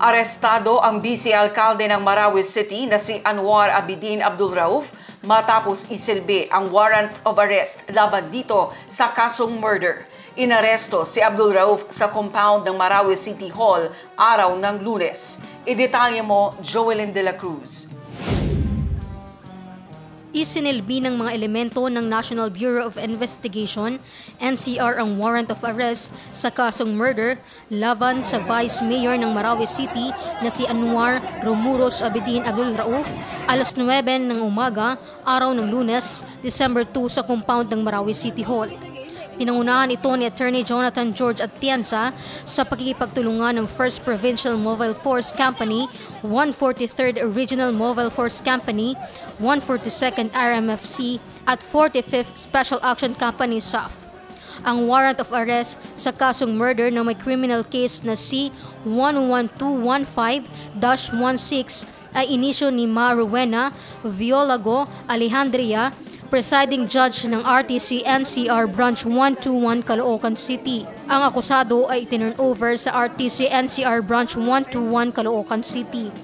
Arestado ang vice-alkalde ng Marawi City na si Anwar Abidin Abdul Rauf matapos isilbi ang warrant of arrest laban dito sa kasong murder. Inaresto si Abdul Rauf sa compound ng Marawi City Hall araw ng Lunes. Idetalye mo, Joelyn de la Cruz. Isinilbi ng mga elemento ng National Bureau of Investigation, NCR, ang warrant of arrest sa kasong murder laban sa Vice Mayor ng Marawi City na si Anwar Romulos Abidin Abdul Rauf alas 9 ng umaga, araw ng Lunes, December 2 sa compound ng Marawi City Hall. Pinangunahan ito ni Attorney Jonathan George Atienza sa pagkikipagtulungan ng 1st Provincial Mobile Force Company, 143rd Regional Mobile Force Company, 142nd RMFC at 45th Special Action Company SAF. Ang warrant of arrest sa kasong murder na may criminal case na C11215-16 ay inisyo ni Ma Rowena Violago Alejandria, presiding judge ng RTC NCR Branch 121 Caloocan City. Ang akusado ay itinurn over sa RTC NCR Branch 121 Caloocan City.